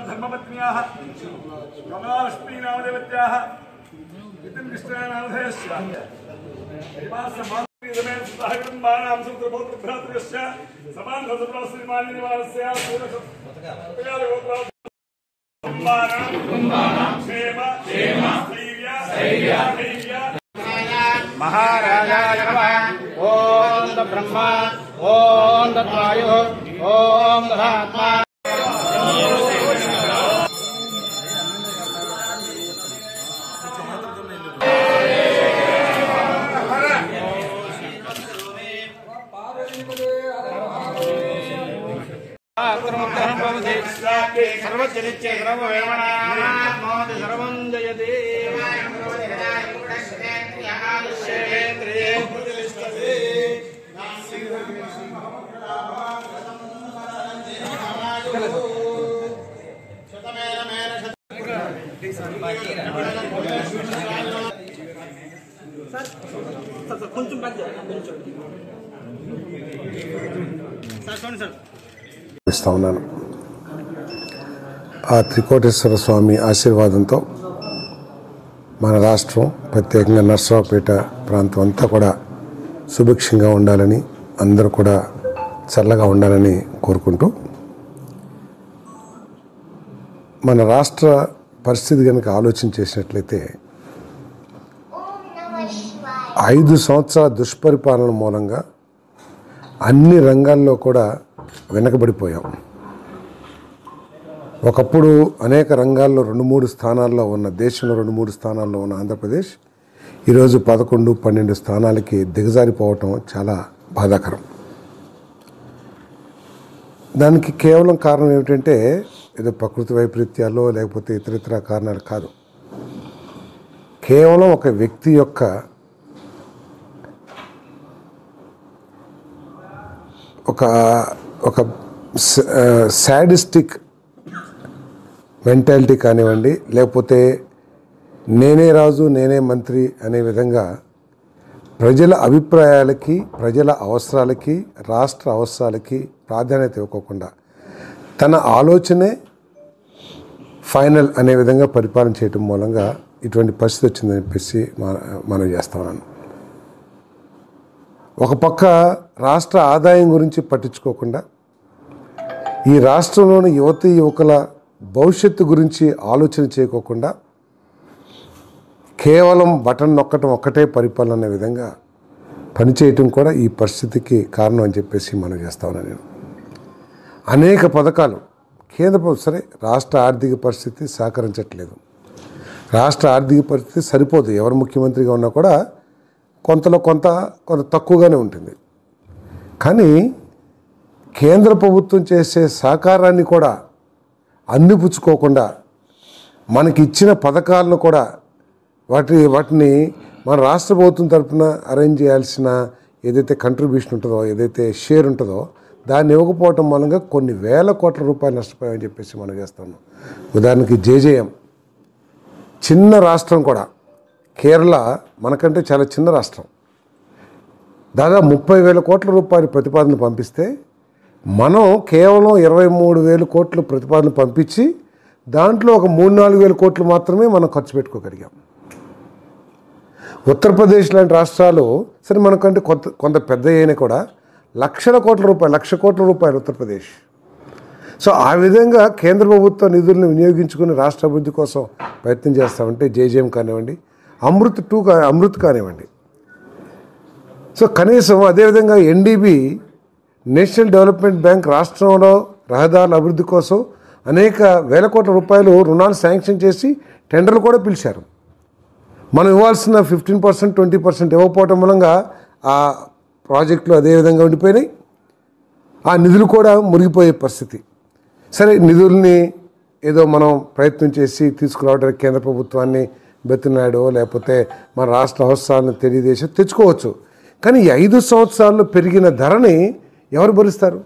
धर्मपत्न्याः कमलालक्ष्मी नामदेवत्याः नितिन कृष्णनामधेयस्य कुटुम्बानां सूत्रभूतभ्रातृस्य समानसप्रश्रीमान्यनिवासस्य महाराजाय नमः। ओम ब्रह्मा ओम वायु ओम तदात्मा। सर्वजनित्य सर्ववेमनात्मोति सर्वं जयते। ఇస్తా ఉన్నాను. ఆ త్రికోటేశ్వర స్వామి ఆశీర్వాదంతో మన రాష్ట్రం ప్రత్యేకంగా నర్సరావుపేట ప్రాంతం అంతా కూడా సుభిక్షంగా ఉండాలని, అందరూ కూడా చల్లగా ఉండాలని కోరుకుంటూ, మన రాష్ట్ర పరిస్థితి కనుక ఆలోచన చేసినట్లయితే 5 సంవత్సరాల దుష్పరిపాలన మూలంగా అన్ని రంగాల్లో కూడా వెనకబడిపోయాం. ఒకప్పుడు అనేక రంగాల్లో 2-3 స్థానాల్లో ఉన్న దేశంలో 2-3 స్థానాల్లో ఉన్న ఆంధ్రప్రదేశ్ ఈరోజు 11-12 స్థానాలకి దిగజారిపోవటం చాలా బాధాకరం. దానికి కేవలం కారణం ఏమిటంటే ఏదో ప్రకృతి వైపరీత్యాల్లో లేకపోతే ఇతరితర కారణాలు కాదు. కేవలం ఒక వ్యక్తి యొక్క ఒక సాడిస్టిక్ మెంటాలిటీ కానివ్వండి, లేకపోతే నేనే రాజు నేనే మంత్రి అనే విధంగా ప్రజల అభిప్రాయాలకి, ప్రజల అవసరాలకి, రాష్ట్ర అవసరాలకి ప్రాధాన్యత ఇవ్వకుండా తన ఆలోచనే ఫైనల్ అనే విధంగా పరిపాలన చేయటం మూలంగా ఇటువంటి పరిస్థితి వచ్చిందని చెప్పేసి మనం చేస్తా ఉన్నాను. ఒక పక్క రాష్ట్ర ఆదాయం గురించి పట్టించుకోకుండా, ఈ రాష్ట్రంలోని యువతీ యువకుల భవిష్యత్తు గురించి ఆలోచన చేయకోకుండా కేవలం బటన్ నొక్కటం ఒక్కటే పరిపాలన అనే విధంగా పనిచేయటం కూడా ఈ పరిస్థితికి కారణం అని చెప్పేసి మనం చేస్తా ఉన్నాను. నేను అనేక పథకాలు కేంద్ర ప్రభుత్వం, సరే రాష్ట్ర ఆర్థిక పరిస్థితి సహకరించట్లేదు, రాష్ట్ర ఆర్థిక పరిస్థితి సరిపోదు, ఎవరు ముఖ్యమంత్రిగా ఉన్నా కూడా కొంత తక్కువగానే ఉంటుంది. కానీ కేంద్ర ప్రభుత్వం చేసే సహకారాన్ని కూడా అందిపుచ్చుకోకుండా మనకి ఇచ్చిన పథకాలను కూడా వాటిని మన రాష్ట్ర ప్రభుత్వం తరఫున అరేంజ్ చేయాల్సిన ఏదైతే కంట్రిబ్యూషన్ ఉంటుందో, ఏదైతే షేర్ ఉంటుందో దాన్ని ఇవ్వకపోవటం మూలంగా కొన్ని వేల కోట్ల రూపాయలు నష్టపోయామని చెప్పేసి మనం చేస్తున్నాం. ఉదాహరణకి జేజేఎం చిన్న రాష్ట్రం కూడా, కేరళ మనకంటే చాలా చిన్న రాష్ట్రం, దాదాపు 30,000 కోట్ల రూపాయల ప్రతిపాదన పంపిస్తే మనం కేవలం 23,000 కోట్లు ప్రతిపాదన పంపించి దాంట్లో ఒక 3-4 కోట్లు మాత్రమే మనం ఖర్చు పెట్టుకోగలిగాం. ఉత్తరప్రదేశ్ లాంటి రాష్ట్రాలు సరే మనకంటే కొంత పెద్ద అయినా కూడా 1,00,000 కోట్ల రూపాయలు ఉత్తరప్రదేశ్. సో ఆ విధంగా కేంద్ర ప్రభుత్వ నిధులను వినియోగించుకుని రాష్ట్ర అభివృద్ధి కోసం ప్రయత్నం చేస్తామంటే జేజేఎం కానివ్వండి, అమృత్ కానివ్వండి. సో కనీసం అదేవిధంగా ఎన్డీబీ నేషనల్ డెవలప్మెంట్ బ్యాంక్ రాష్ట్రంలో రహదారుల అభివృద్ధి కోసం అనేక వేల కోట్ల రూపాయలు రుణాలు శాంక్షన్ చేసి టెండర్లు కూడా పిలిచారు. మనం ఇవ్వాల్సిన 15%, 20% ఇవ్వకపోవటం మూలంగా ఆ ప్రాజెక్టులు అదేవిధంగా ఉండిపోయినాయి. ఆ నిధులు కూడా మురిగిపోయే పరిస్థితి. సరే, నిధుల్ని ఏదో మనం ప్రయత్నం చేసి తీసుకురావడానికి కేంద్ర ప్రభుత్వాన్ని బెత్తినాడో లేకపోతే మన రాష్ట్ర అవసరాలను తెలియజేసి తెచ్చుకోవచ్చు. కానీ ఈ 5 సంవత్సరాల్లో పెరిగిన ధరని ఎవరు భరిస్తారు?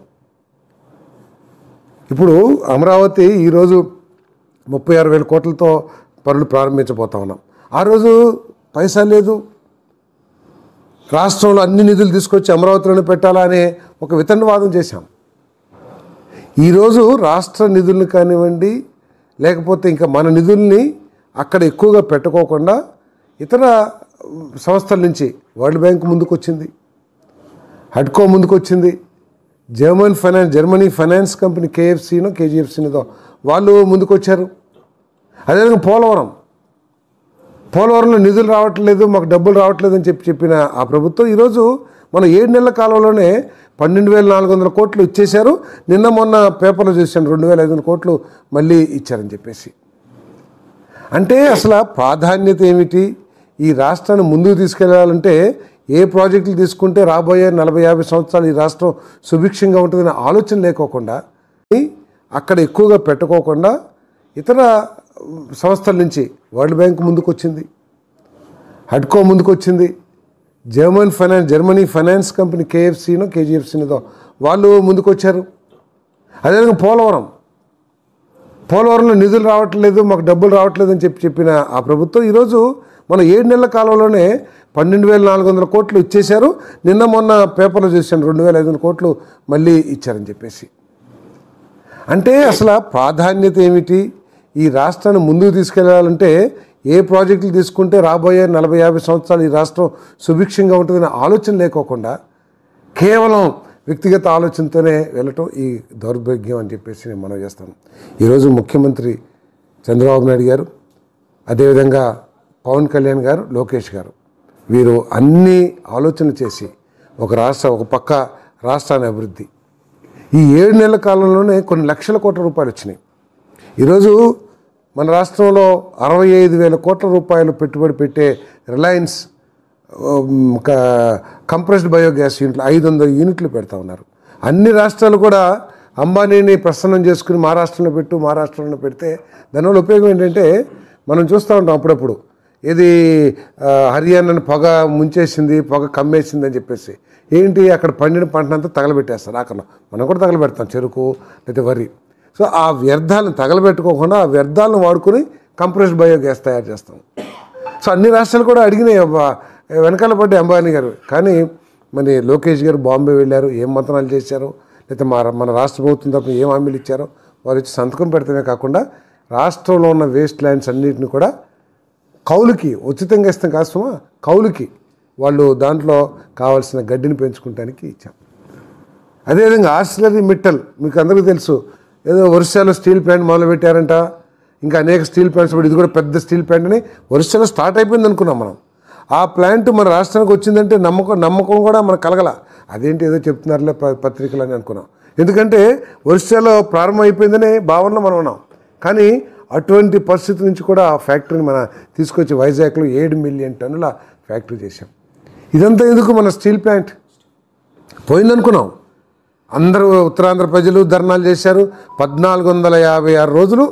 ఇప్పుడు అమరావతి ఈరోజు 36,000 కోట్లతో పనులు ప్రారంభించబోతా ఉన్నాం. ఆ రోజు పైసా లేదు. రాష్ట్రంలో అన్ని నిధులు తీసుకొచ్చి అమరావతిలోనే పెట్టాలా అనే ఒక వితండవాదం చేశాం. ఈరోజు రాష్ట్ర నిధులను కానివ్వండి, లేకపోతే ఇంకా మన నిధుల్ని అక్కడ ఎక్కువగా పెట్టుకోకుండా ఇతర సంస్థల నుంచి వరల్డ్ బ్యాంక్ ముందుకు వచ్చింది, హడ్కో ముందుకు వచ్చింది, జర్మనీ ఫైనాన్స్ కంపెనీ కేఎఫ్సీనో కేజీఎఫ్సీనో వాళ్ళు ముందుకు వచ్చారు. అదేవిధంగా పోలవరంలో నిధులు రావట్లేదు, మాకు డబ్బులు రావట్లేదు అని చెప్పిన ఆ ప్రభుత్వం ఈరోజు మనం 7 నెలల కాలంలోనే 12,400 కోట్లు ఇచ్చేశారు. నిన్న మొన్న పేపర్లో చూశాను 2,500 కోట్లు మళ్ళీ ఇచ్చారని చెప్పేసి. అంటే అసలు ప్రాధాన్యత ఏమిటి? ఈ రాష్ట్రాన్ని ముందుకు తీసుకెళ్లాలంటే ఏ ప్రాజెక్టులు తీసుకుంటే రాబోయే 40-50 సంవత్సరాలు ఈ రాష్ట్రం సుభిక్షంగా ఉంటుందనే ఆలోచన లేకోకుండా అక్కడ ఎక్కువగా పెట్టుకోకుండా ఇతర సంస్థల నుంచి వరల్డ్ బ్యాంక్ ముందుకు వచ్చింది, హడ్కో ముందుకు వచ్చింది, జర్మనీ ఫైనాన్స్ కంపెనీ కేఎఫ్సీనో కేజీఎఫ్సీనో వాళ్ళు ముందుకు వచ్చారు. అదేవిధంగా పోలవరంలో నిధులు రావట్లేదు, మాకు డబ్బులు రావట్లేదు అని చెప్పిన ఆ ప్రభుత్వం ఈరోజు మనం 7 నెలల కాలంలోనే 12,400 కోట్లు ఇచ్చేశారు. నిన్న మొన్న పేపర్లో చూశాను 2,500 కోట్లు మళ్ళీ ఇచ్చారని చెప్పేసి. అంటే అసలు ప్రాధాన్యత ఏమిటి? ఈ రాష్ట్రాన్ని ముందుకు తీసుకెళ్లాలంటే ఏ ప్రాజెక్టులు తీసుకుంటే రాబోయే 40-50 సంవత్సరాలు ఈ రాష్ట్రం సుభిక్షంగా ఉంటుందనే ఆలోచన లేకోకుండా కేవలం వ్యక్తిగత ఆలోచనతోనే వెళ్ళటం ఈ దౌర్భాగ్యం అని చెప్పేసి నేను మనవి చేస్తాను. ఈరోజు ముఖ్యమంత్రి చంద్రబాబు నాయుడు గారు, అదేవిధంగా పవన్ కళ్యాణ్ గారు, లోకేష్ గారు వీరు అన్ని ఆలోచనలు చేసి ఒక పక్క రాష్ట్రాన్ని అభివృద్ధి ఈ 7 నెలల కాలంలోనే కొన్ని లక్షల కోట్ల రూపాయలు వచ్చినాయి. ఈరోజు మన రాష్ట్రంలో 65,000 కోట్ల రూపాయలు పెట్టుబడి పెట్టే రిలయన్స్ కంప్రెస్డ్ బయోగ్యాస్ యూనిట్లు 500 యూనిట్లు పెడతా ఉన్నారు. అన్ని రాష్ట్రాలు కూడా అంబానీని ప్రసన్నం చేసుకుని మహారాష్ట్రలో పెడితే దానివల్ల ఉపయోగం ఏంటంటే మనం చూస్తూ ఉంటాం అప్పుడప్పుడు ఇది హర్యానాని పొగ ముంచేసింది, పొగ కమ్మేసింది అని చెప్పేసి. ఏంటి అక్కడ పండిన పంటనంతా తగలబెట్టేస్తారు. ఆకలి మనం కూడా తగలబెడతాం, చెరుకు లేదా వరి. సో ఆ వ్యర్థాలను తగలబెట్టుకోకుండా ఆ వ్యర్థాలను వాడుకొని కంప్రెస్డ్ బయోగ్యాస్ తయారు చేస్తాం. సో అన్ని రాష్ట్రాలు కూడా అడిగినాయి వెనకాల పడ్డే అంబానీ గారు. కానీ మరి లోకేష్ గారు బాంబే వెళ్ళారు, ఏం మంత్రాలు చేశారో, లేకపోతే మన రాష్ట్ర ప్రభుత్వం తరపున ఏం హామీలు ఇచ్చారో వారు వచ్చి సంతకం పెడతామే కాకుండా రాష్ట్రంలో ఉన్న వేస్ట్ ల్యాండ్స్ అన్నింటిని కూడా కౌలుకి ఉచితంగా ఇస్తాం కాస్తమా, కౌలుకి వాళ్ళు దాంట్లో కావాల్సిన గడ్డిని పెంచుకోవడానికి ఇచ్చాం. అదేవిధంగా ఆర్సిలరీ మిట్టల్ మీకు అందరికీ తెలుసు, ఏదో ఒరిస్సాలో స్టీల్ ప్లాంట్ మొదలుపెట్టారంట. ఇంకా అనేక స్టీల్ ప్లాంట్స్, ఇది కూడా పెద్ద స్టీల్ ప్లాంట్ అని ఒరిస్సాలో స్టార్ట్ అయిపోయింది అనుకున్నాం మనం. ఆ ప్లాంట్ మన రాష్ట్రానికి వచ్చిందంటే నమ్మకం కూడా మనకు కలగల. అదేంటి ఏదో చెప్తున్నారులే పత్రికలు అని అనుకున్నాం. ఎందుకంటే ఒరిస్సాలో ప్రారంభం అయిపోయిందనే భావనలో మనం ఉన్నాం. కానీ అటువంటి పరిస్థితి నుంచి కూడా ఆ ఫ్యాక్టరీని మన తీసుకొచ్చి వైజాగ్లో 7 మిలియన్ టన్నుల ఫ్యాక్టరీ చేశాం. ఇదంతా ఎందుకు? మన స్టీల్ ప్లాంట్ పోయిందనుకున్నాం. అందరూ ఉత్తరాంధ్ర ప్రజలు ధర్నాలు చేశారు. 1456 రోజులు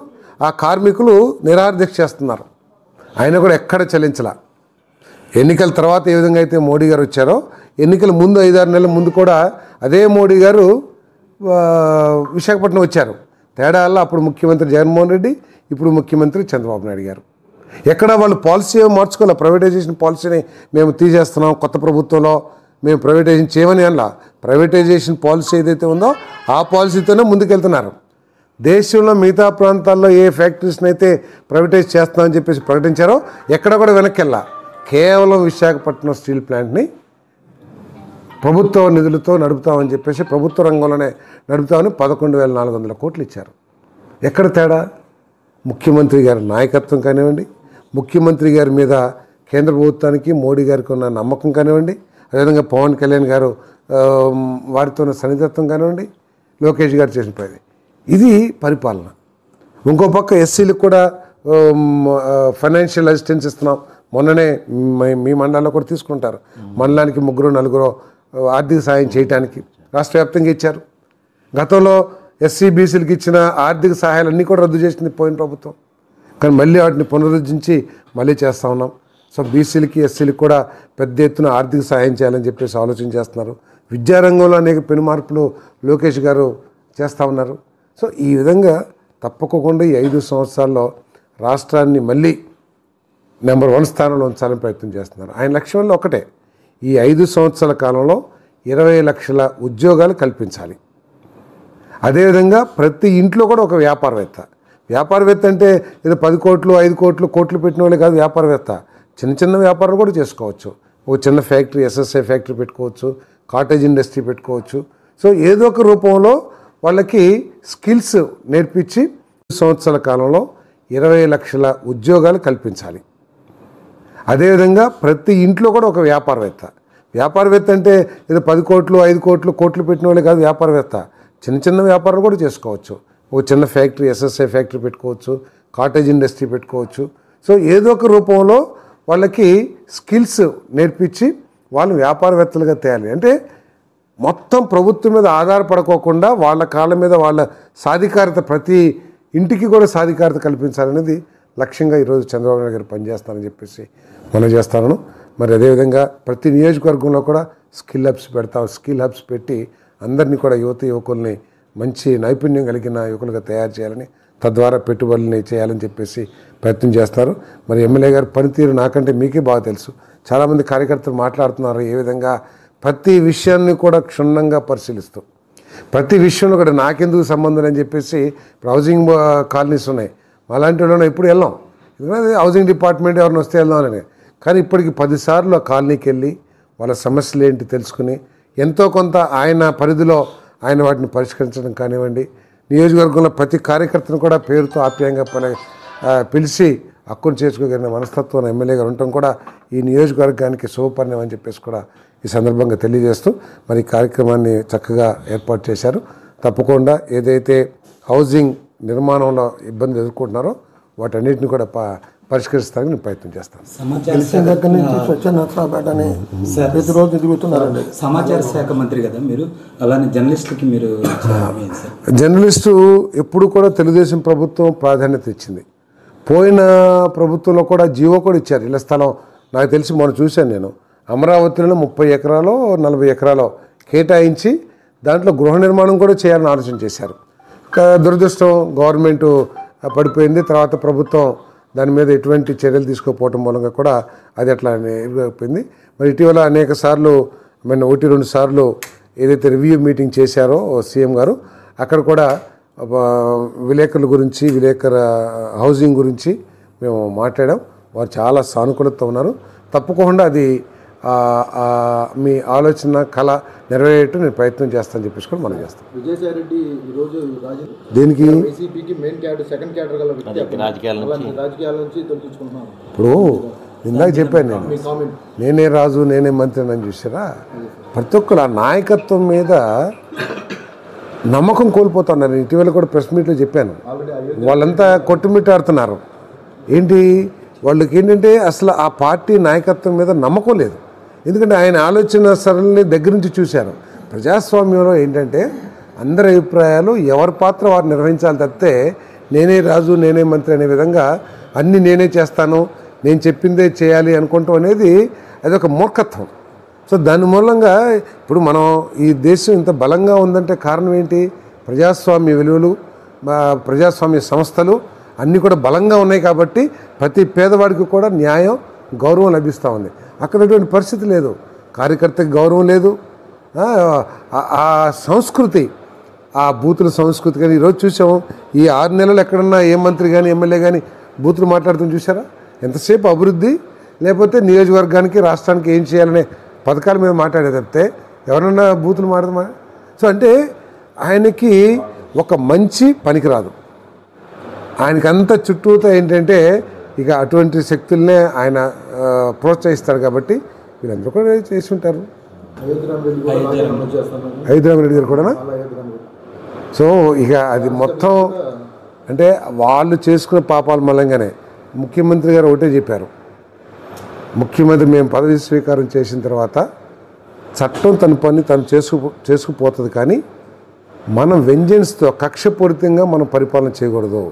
ఆ కార్మికులు నిరాహారదీక్ష చేస్తున్నారు. ఆయన కూడా ఎక్కడ చలించలా. ఎన్నికల తర్వాత ఏ విధంగా అయితే మోడీ గారు వచ్చారో, ఎన్నికల ముందు 5-6 నెలల ముందు కూడా అదే మోడీ గారు విశాఖపట్నం వచ్చారు. తేడా వల్ల అప్పుడు ముఖ్యమంత్రి జగన్మోహన్ రెడ్డి, ఇప్పుడు ముఖ్యమంత్రి చంద్రబాబు నాయుడు గారు. ఎక్కడ వాళ్ళు పాలసీ ఏమో మార్చుకోవాలి. ప్రైవేటైజేషన్ పాలసీని మేము తీసేస్తున్నాం, కొత్త ప్రభుత్వంలో మేము ప్రైవేటైజేషన్ చేయమని అనలా. ప్రైవేటైజేషన్ పాలసీ ఏదైతే ఉందో ఆ పాలసీతోనే ముందుకెళ్తున్నారు. దేశంలో మిగతా ప్రాంతాల్లో ఏ ఫ్యాక్టరీస్ని అయితే ప్రైవేటైజ్ చేస్తున్నామని చెప్పేసి ప్రకటించారో ఎక్కడ కూడా వెనక్కి వెళ్ళా. కేవలం విశాఖపట్నం స్టీల్ ప్లాంట్ని ప్రభుత్వ నిధులతో నడుపుతామని చెప్పేసి ప్రభుత్వ రంగంలోనే నడుపుతామని 11,400 కోట్లు ఇచ్చారు. ఎక్కడ తేడా? ముఖ్యమంత్రి గారి నాయకత్వం కానివ్వండి, ముఖ్యమంత్రి గారి మీద కేంద్ర ప్రభుత్వానికి మోడీ గారికి ఉన్న నమ్మకం కానివ్వండి, అదేవిధంగా పవన్ కళ్యాణ్ గారు వారితో ఉన్న సన్నిహితత్వం కానివ్వండి, లోకేష్ గారు చేసిన పని ఇది పరిపాలన. ఇంకో పక్క ఎస్సీలకు కూడా ఫైనాన్షియల్ అసిస్టెన్స్ ఇస్తున్నాం. మొన్ననే మీ మండలాల్లో కూడా తీసుకుంటారు. మండలానికి 3-4 ఆర్థిక సాయం చేయడానికి రాష్ట్ర వ్యాప్తంగా ఇచ్చారు. గతంలో ఎస్సీ బీసీలకు ఇచ్చిన ఆర్థిక సహాయాలన్నీ కూడా రద్దు చేసింది పోయిన ప్రభుత్వం. కానీ మళ్ళీ వాటిని పునరుద్ధరించి మళ్ళీ చేస్తూ ఉన్నాం. సో బీసీలకి ఎస్సీలకి కూడా పెద్ద ఎత్తున ఆర్థిక సహాయం చేయాలని చెప్పేసి ఆలోచన చేస్తున్నారు. విద్యారంగంలో అనేక పెను మార్పులు లోకేష్ గారు చేస్తూ ఉన్నారు. సో ఈ విధంగా తప్పకుండా ఈ 5 సంవత్సరాల్లో రాష్ట్రాన్ని మళ్ళీ నెంబర్ 1 స్థానంలో ఉంచాలని ప్రయత్నం చేస్తున్నారు. ఆయన లక్ష్యంలో ఒకటే, ఈ 5 సంవత్సరాల కాలంలో 20 లక్షల ఉద్యోగాలు కల్పించాలి. అదేవిధంగా ప్రతి ఇంట్లో కూడా ఒక వ్యాపారవేత్త అంటే ఏదో 10 కోట్లు 5 కోట్లు కోట్లు పెట్టిన వాళ్ళే కాదు వ్యాపారవేత్త. చిన్న వ్యాపారం కూడా చేసుకోవచ్చు. ఒక చిన్న ఫ్యాక్టరీ, ఎస్ఎస్ఐ ఫ్యాక్టరీ పెట్టుకోవచ్చు, కాటేజ్ ఇండస్ట్రీ పెట్టుకోవచ్చు. సో ఏదో ఒక రూపంలో వాళ్ళకి స్కిల్స్ నేర్పించి సంవత్సరాల కాలంలో 20 లక్షల ఉద్యోగాలు కల్పించాలి. అదేవిధంగా ప్రతి ఇంట్లో కూడా ఒక వ్యాపారవేత్త అంటే ఏదో 10 కోట్లు 5 కోట్లు కోట్లు పెట్టిన వాళ్ళే కాదు వ్యాపారవేత్త. చిన్న వ్యాపారం కూడా చేసుకోవచ్చు. ఒక చిన్న ఫ్యాక్టరీ, ఎస్ఎస్ఐ ఫ్యాక్టరీ పెట్టుకోవచ్చు, కాటేజ్ ఇండస్ట్రీ పెట్టుకోవచ్చు. సో ఏదో ఒక రూపంలో వాళ్ళకి స్కిల్స్ నేర్పించి వాళ్ళు వ్యాపారవేత్తలుగా తేయాలి. అంటే మొత్తం ప్రభుత్వం మీద ఆధారపడుకోకుండా వాళ్ళ కాళ్ళ మీద వాళ్ళ సాధికారత, ప్రతి ఇంటికి కూడా సాధికారత కల్పించాలనేది లక్ష్యంగా ఈరోజు చంద్రబాబు నాయుడు గారు పనిచేస్తారని చెప్పేసి మనం చేస్తాను. మరి అదేవిధంగా ప్రతి నియోజకవర్గంలో కూడా స్కిల్ హబ్స్ పెట్టి అందరినీ కూడా యువకుల్ని మంచి నైపుణ్యం కలిగిన యువకులుగా తయారు చేయాలని, తద్వారా పెట్టుబడులని చేయాలని చెప్పేసి ప్రయత్నం చేస్తారు. మరి ఎమ్మెల్యే గారి పనితీరు నాకంటే మీకే బాగా తెలుసు. చాలామంది కార్యకర్తలు మాట్లాడుతున్నారు ఏ విధంగా ప్రతి విషయాన్ని కూడా క్షుణ్ణంగా పరిశీలిస్తూ, ప్రతి విషయంలో కూడా నాకెందుకు సంబంధం అని చెప్పేసి ఇప్పుడు హౌసింగ్ కాలనీస్ ఉన్నాయి. అలాంటి వాళ్ళని ఎప్పుడు వెళ్ళాం, ఎందుకంటే హౌసింగ్ డిపార్ట్మెంట్ ఎవరిని వస్తే వెళ్దామని. కానీ ఇప్పటికి 10 సార్లు ఆ కాలనీకి వెళ్ళి వాళ్ళ సమస్యలు ఏంటి తెలుసుకుని ఎంతో కొంత ఆయన పరిధిలో ఆయన వాటిని పరిష్కరించడం కానివ్వండి, నియోజకవర్గంలో ప్రతి కార్యకర్తను కూడా పేరుతో ఆప్యాయంగా పిలిచి హక్కును చేర్చుకోగలిగిన మనస్తత్వం ఎమ్మెల్యే గారు ఉండటం కూడా ఈ నియోజకవర్గానికి శుభపరిణామం అని చెప్పేసి కూడా ఈ సందర్భంగా తెలియజేస్తూ మరి ఈ కార్యక్రమాన్ని చక్కగా ఏర్పాటు చేశారు. తప్పకుండా ఏదైతే హౌసింగ్ నిర్మాణంలో ఇబ్బంది ఎదుర్కొంటున్నారో వాటన్నిటిని కూడా పరిష్కరిస్తానికి నేను ప్రయత్నం చేస్తాను. గెలిచిన దగ్గర నుంచి స్వచ్ఛ నర్సాపేటని ప్రతిరోజు తిరుగుతున్నారండి. సమాచార శాఖ మంత్రి కదా మీరు, అలానే జర్నలిస్టులకి మీరు జర్నలిస్టు ఎప్పుడు కూడా తెలుగుదేశం ప్రభుత్వం ప్రాధాన్యత ఇచ్చింది. పోయిన ప్రభుత్వంలో కూడా జీవో కూడా ఇచ్చారు. ఇళ్ల స్థలం నాకు తెలిసి మొన్న చూశాను నేను, అమరావతిలో 30 ఎకరాలు 40 ఎకరాలు కేటాయించి దాంట్లో గృహ నిర్మాణం కూడా చేయాలని ఆలోచన చేశారు. దురదృష్టం గవర్నమెంట్ పడిపోయింది. తర్వాత ప్రభుత్వం దాని మీద ఎటువంటి చర్యలు తీసుకోకపోవడం మూలంగా కూడా అది అట్లా అయిపోయింది. మరి ఇటీవల అనేక సార్లు 1-2 సార్లు ఏదైతే రివ్యూ మీటింగ్ చేశారో సీఎం గారు, అక్కడ కూడా విలేకరుల గురించి హౌసింగ్ గురించి మేము మాట్లాడాం. వారు చాలా సానుకూలత ఉన్నారు. తప్పకుండా అది మీ ఆలోచన కళ నెరవేరేట్టు నేను ప్రయత్నం చేస్తానని చెప్పేసి కూడా మనం చేస్తాం. విజయసాయి రెడ్డి ఈరోజు దేనికి వైసీపీకి మెయిన్ క్యాడర్, సెకండ్ క్యాడర్ గల రాజకీయాల నుంచి తొలగించుకుంటున్నాను. ఇప్పుడు ఇందాక చెప్పాను నేనే రాజు నేనే మంత్రి అని చూసారా. ప్రతి ఒక్కరు ఆ నాయకత్వం మీద నమ్మకం కోల్పోతున్నారు. నేను ఇటీవల కూడా ప్రెస్ మీట్లో చెప్పాను. వాళ్ళంతా కొట్టుమిట్టాడుతున్నారు. ఏంటి వాళ్ళకి ఏంటంటే అసలు ఆ పార్టీ నాయకత్వం మీద నమ్మకం లేదు. ఎందుకంటే ఆయన ఆలోచన సరళిని దగ్గర నుంచి చూశారు. ప్రజాస్వామ్యంలో ఏంటంటే అందరి అభిప్రాయాలు ఎవరి పాత్ర వారు నిర్వహించాలి తప్పితే నేనే రాజు నేనే మంత్రి అనే విధంగా అన్నీ నేనే చేస్తాను, నేను చెప్పిందే చేయాలి అనుకుంటాం అనేది అదొక మూర్ఖత్వం. సో దాని మూలంగా ఇప్పుడు మనం ఈ దేశం ఇంత బలంగా ఉందంటే కారణం ఏంటి? ప్రజాస్వామ్య విలువలు, ప్రజాస్వామ్య సంస్థలు అన్నీ కూడా బలంగా ఉన్నాయి కాబట్టి ప్రతి పేదవాడికి కూడా న్యాయం, గౌరవం లభిస్తూ ఉంది. అక్కడ అటువంటి పరిస్థితి లేదు. కార్యకర్తకి గౌరవం లేదు. ఆ సంస్కృతి, ఆ బూతుల సంస్కృతి కానీ ఈరోజు చూసాము. ఈ 6 నెలలు ఎక్కడన్నా ఏ మంత్రి కానీ ఎమ్మెల్యే కానీ బూతులు మాట్లాడుతూ చూసారా? ఎంతసేపు అభివృద్ధి లేకపోతే నియోజకవర్గానికి రాష్ట్రానికి ఏం చేయాలనే పథకాల మీద మాట్లాడే తప్పితే ఎవరన్నా బూతులు మాట్లాడమా? సో అంటే ఆయనకి ఒక మంచి పనికిరాదు. ఆయనకంతా చుట్టూతో ఏంటంటే ఇక అటువంటి శక్తులనే ఆయన ప్రోత్సహిస్తారు కాబట్టి వీళ్ళందరూ కూడా చేసి ఉంటారు. అయోధ్యరామ్ రెడ్డి గారు కూడా. సో ఇక అది మొత్తం అంటే వాళ్ళు చేసుకున్న పాపాల మూలంగానే ముఖ్యమంత్రి గారు ఒకటే చెప్పారు. ముఖ్యమంత్రి మేము పదవి స్వీకారం చేసిన తర్వాత చట్టం తన పని తను చేసుకుపోతుంది, కానీ మనం వెంజెన్స్తో కక్షపూరితంగా మనం పరిపాలన చేయకూడదు.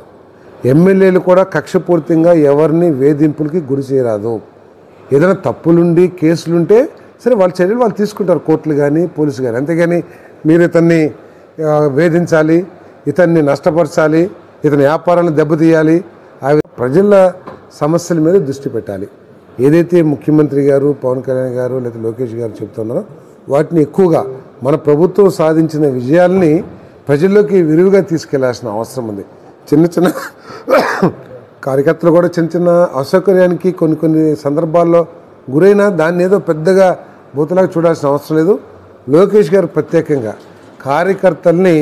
ఎమ్మెల్యేలు కూడా కక్షపూరితంగా ఎవరిని వేధింపులకి గురి చేయరాదు. ఏదైనా తప్పులుండి కేసులుంటే సరే వాళ్ళ చర్యలు వాళ్ళు తీసుకుంటారు, కోర్టులు కానీ పోలీసు కానీ. అంతేగాని మీరు ఇతన్ని వేధించాలి, ఇతన్ని నష్టపరచాలి, ఇతని వ్యాపారాలను దెబ్బతీయాలి, ప్రజల సమస్యల మీద దృష్టి పెట్టాలి. ఏదైతే ముఖ్యమంత్రి గారు, పవన్ కళ్యాణ్ గారు లేదా లోకేష్ గారు చెప్తున్నారో వాటిని ఎక్కువగా మన ప్రభుత్వం సాధించిన విజయాల్ని ప్రజల్లోకి విరివిగా తీసుకెళ్లాల్సిన అవసరం ఉంది. చిన్న చిన్న కార్యకర్తలు కూడా చిన్న చిన్న అసౌకర్యానికి కొన్ని సందర్భాల్లో గురైనా దాన్ని ఏదో పెద్దగా బూతలాగా చూడాల్సిన అవసరం లేదు. లోకేష్ గారు ప్రత్యేకంగా కార్యకర్తల్ని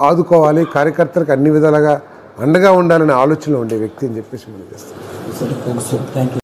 ఆదుకోవాలి, కార్యకర్తలకు అన్ని విధాలుగా అండగా ఉండాలనే ఆలోచనలో ఉండే వ్యక్తి అని చెప్పేసి మనం చేస్తాం. Thank you.